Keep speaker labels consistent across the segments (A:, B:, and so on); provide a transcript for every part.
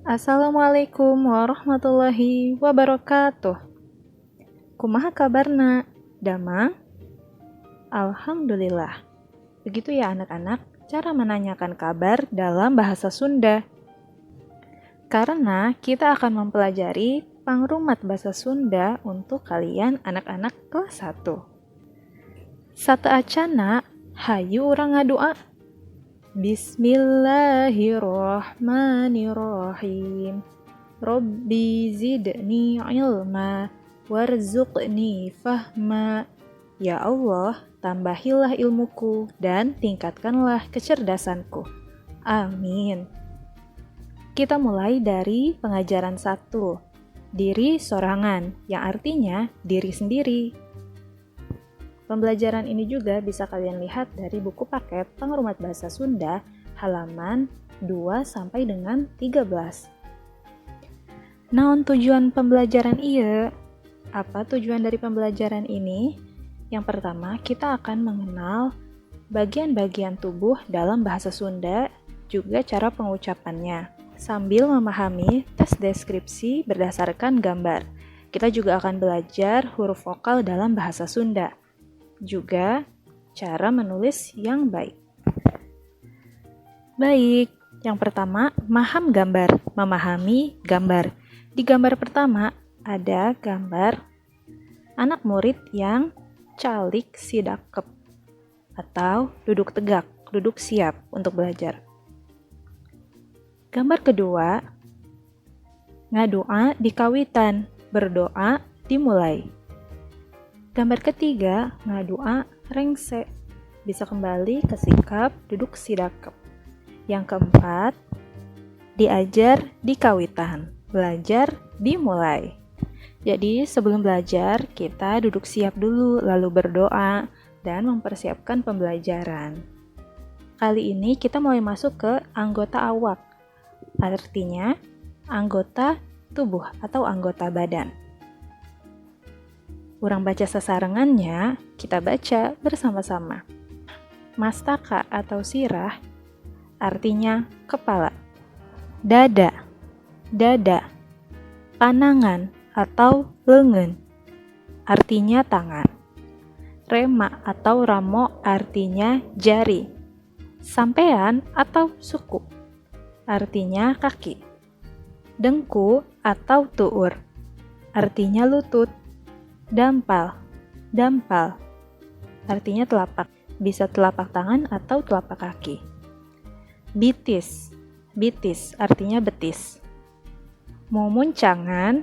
A: Assalamualaikum warahmatullahi wabarakatuh. Kumaha kabarna? Damang? Alhamdulillah. Begitu ya anak-anak, cara menanyakan kabar dalam bahasa Sunda. Karena kita akan mempelajari pangrumat bahasa Sunda untuk kalian anak-anak kelas 1. Sateacana, hayu urang ngadua. Bismillahirrahmanirrahim. Rabbi zidni ilma warzuqni fahma. Ya Allah, tambahilah ilmuku dan tingkatkanlah kecerdasanku. Amin. Kita mulai dari pengajaran 1, diri sorangan, yang artinya diri sendiri. Pembelajaran ini juga bisa kalian lihat dari buku paket Pangrumat Bahasa Sunda halaman 2 sampai dengan 13. Naon tujuan pembelajaran ieu? Apa tujuan dari pembelajaran ini? Yang pertama, kita akan mengenal bagian-bagian tubuh dalam bahasa Sunda, juga cara pengucapannya, sambil memahami tes deskripsi berdasarkan gambar. Kita juga akan belajar huruf vokal dalam bahasa Sunda, juga cara menulis yang baik. Baik, yang pertama, memahami gambar. Di gambar pertama, ada gambar anak murid yang calik sidakep atau duduk tegak, duduk siap untuk belajar. Gambar kedua, ngadoa di kawitan, berdoa dimulai. Gambar ketiga, ngadoa rengse, bisa kembali ke sikap duduk sidakep. Yang keempat, diajar di kawitan, belajar dimulai. Jadi sebelum belajar, kita duduk siap dulu, lalu berdoa, dan mempersiapkan pembelajaran. Kali ini kita mulai masuk ke anggota awak, artinya anggota tubuh atau anggota badan. Urang baca sasarengannya, kita baca bersama-sama. Mastaka atau sirah, artinya kepala. Dada, panangan atau leungeun, artinya tangan. Rema atau ramo, artinya jari. Sampean atau suku, artinya kaki. Dengku atau tuur, artinya lutut. Dampal, artinya telapak, bisa telapak tangan atau telapak kaki. Bitis, artinya betis. Mumuncangan,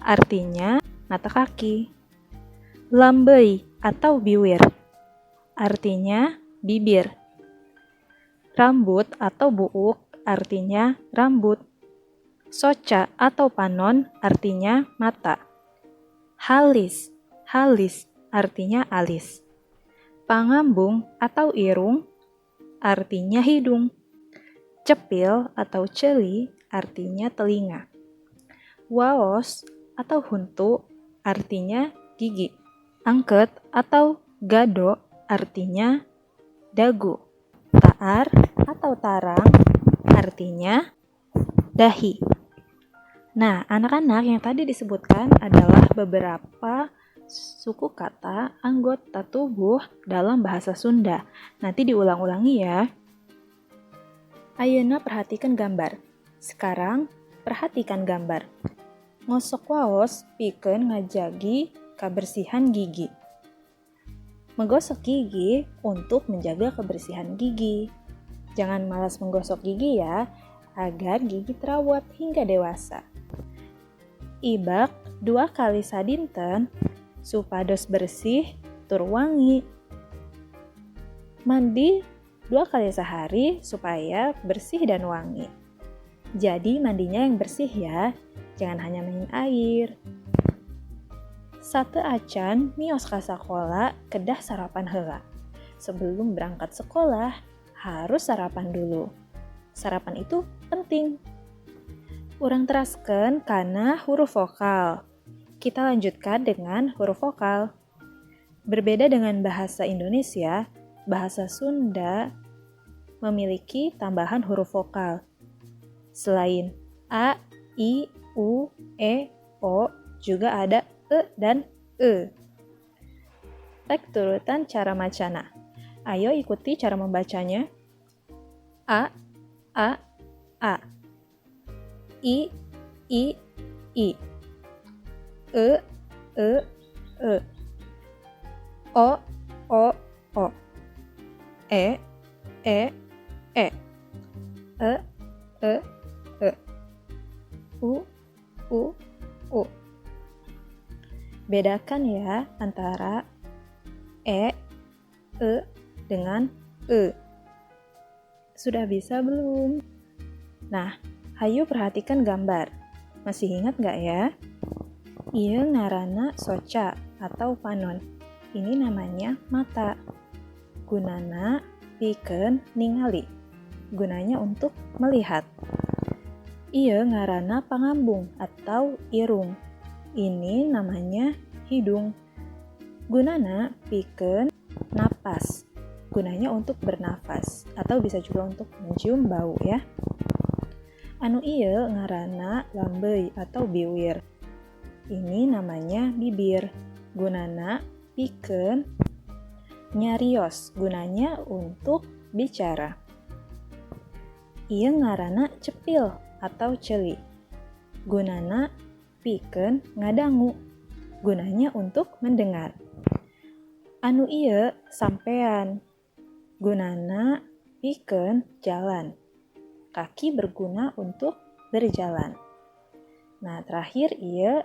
A: artinya mata kaki. Lambei atau biwir, artinya bibir. Rambut atau buuk, artinya rambut. Soca atau panon, artinya mata. Halis, artinya alis. Pangambung atau irung, artinya hidung. Cepil atau celi, artinya telinga. Waos atau huntu, artinya gigi. Angket atau gado, artinya dagu. Taar atau tarang, artinya dahi. Nah, anak-anak, yang tadi disebutkan adalah beberapa suku kata anggota tubuh dalam bahasa Sunda. Nanti diulang-ulangi ya. Ayeuna perhatikan gambar. Sekarang perhatikan gambar. Ngosok waos pikeun ngajagi kebersihan gigi. Menggosok gigi untuk menjaga kebersihan gigi. Jangan malas menggosok gigi ya, agar gigi terawat hingga dewasa. Ibak 2 kali sadinten supados bersih tur wangi. Mandi 2 kali sehari supaya bersih dan wangi. Jadi mandinya yang bersih ya, jangan hanya main air. Sateacan mios ka sakola kedah sarapan heula. Sebelum berangkat sekolah harus sarapan dulu. Sarapan itu penting. Urang teraskeun kana huruf vokal. Kita lanjutkan dengan huruf vokal. Berbeda dengan bahasa Indonesia, bahasa Sunda memiliki tambahan huruf vokal. Selain A, I, U, E, O, juga ada E dan E. Tek turutan cara bacana. Ayo ikuti cara membacanya. A, A, A. I, I, I. E, E, E. O, O, O. E, E, E. E, E, E. U, U, U. Bedakan ya antara E, dengan E. Sudah bisa belum? Nah, hayu perhatikan gambar. Masih ingat nggak ya? Ieu ngaranna soca atau panon. Ini namanya mata. Gunana pikeun ningali. Gunanya untuk melihat. Ieu ngaranna pangambung atau irung. Ini namanya hidung. Gunana pikeun napas. Gunanya untuk bernafas atau bisa juga untuk mencium bau ya. Anu ieu ngaranna lambei atau biwir. Ini namanya bibir. Gunana pikeun nyarios. Gunanya untuk bicara. Ieu ngaranna cepil atau ceuli. Gunana pikeun ngadangu. Gunanya untuk mendengar. Anu ieu sampean. Gunana pikeun jalan. Kaki berguna untuk berjalan. Nah, terakhir ieu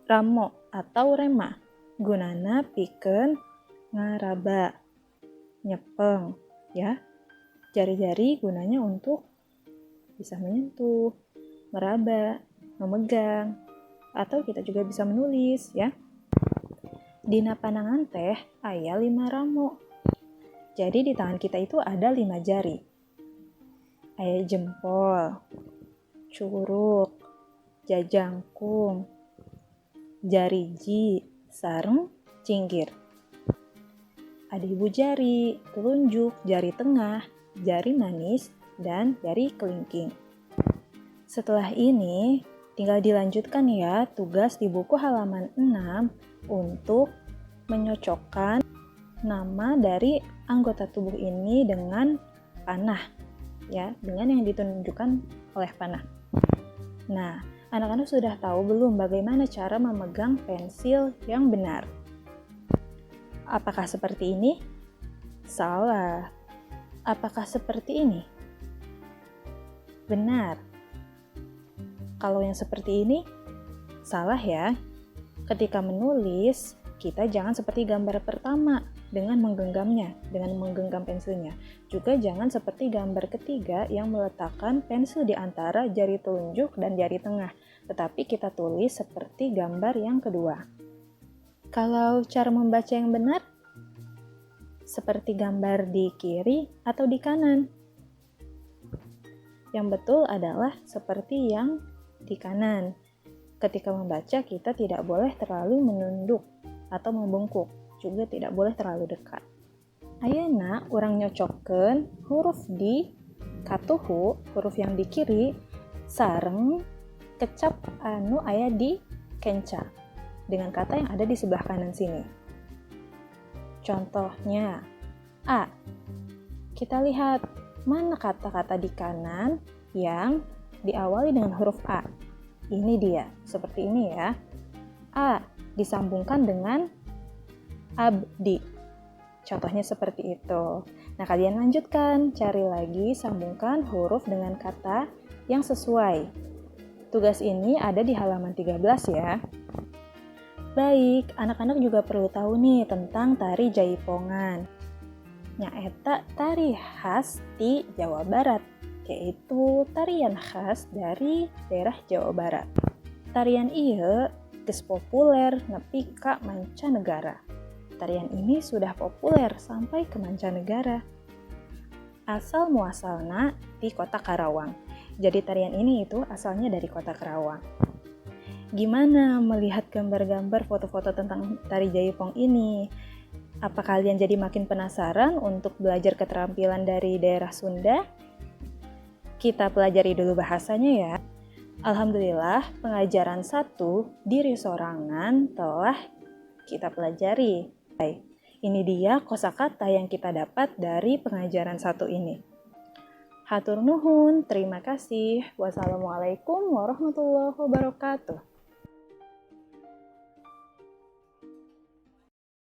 A: ramo atau rema. Gunana pikeun ngaraba, nyepeng ya. Jari-jari gunanya untuk bisa menyentuh, meraba, memegang, atau kita juga bisa menulis ya. Dina panangan teh aya 5 ramo. Jadi di tangan kita itu ada 5 jari. Aya jempol, curug, jajangkung, jariji, sareng, cinggir. Ada ibu jari, telunjuk, jari tengah, jari manis, dan jari kelingking. Setelah ini, tinggal dilanjutkan ya tugas di buku halaman 6 untuk menyocokkan nama dari anggota tubuh ini dengan panah ya, dengan yang ditunjukkan oleh panah. Nah, anak-anak sudah tahu belum bagaimana cara memegang pensil yang benar? Apakah seperti ini? Salah. Apakah seperti ini? Benar. Kalau yang seperti ini, salah ya. Ketika menulis, kita jangan seperti gambar pertama dengan menggenggamnya, dengan menggenggam pensilnya. Juga jangan seperti gambar ketiga yang meletakkan pensil di antara jari telunjuk dan jari tengah, tetapi kita tulis seperti gambar yang kedua. Kalau cara membaca yang benar, seperti gambar di kiri atau di kanan? Yang betul adalah seperti yang di kanan. Ketika membaca, kita tidak boleh terlalu menunduk atau membungkuk, juga tidak boleh terlalu dekat. Ayeuna urang nyocokkeun huruf di katuhu, huruf yang di kiri, sareng kecap anu aya di kenca dengan kata yang ada di sebelah kanan sini. Contohnya, A. Kita lihat mana kata-kata di kanan yang diawali dengan huruf A. Ini dia, seperti ini ya. A disambungkan dengan abdi. Contohnya seperti itu. Nah, kalian lanjutkan, cari lagi, sambungkan huruf dengan kata yang sesuai. Tugas ini ada di halaman 13 ya. Baik, anak-anak juga perlu tahu nih tentang tari jaipongan. Nyaeta tari khas di Jawa Barat, yaitu tarian khas dari daerah Jawa Barat. Tarian ieu geus populer nepi ka mancanegara. Tarian ini sudah populer sampai ke mancanegara. Asal muasalna di kota Karawang. Jadi tarian ini itu asalnya dari kota Karawang. Gimana melihat gambar-gambar foto-foto tentang tari jaipong ini? Apa kalian jadi makin penasaran untuk belajar keterampilan dari daerah Sunda? Kita pelajari dulu bahasanya ya. Alhamdulillah, pengajaran 1 diri sorangan telah kita pelajari. Ini dia kosakata yang kita dapat dari pengajaran 1 ini. Hatur nuhun, terima kasih. Wassalamualaikum warahmatullahi wabarakatuh.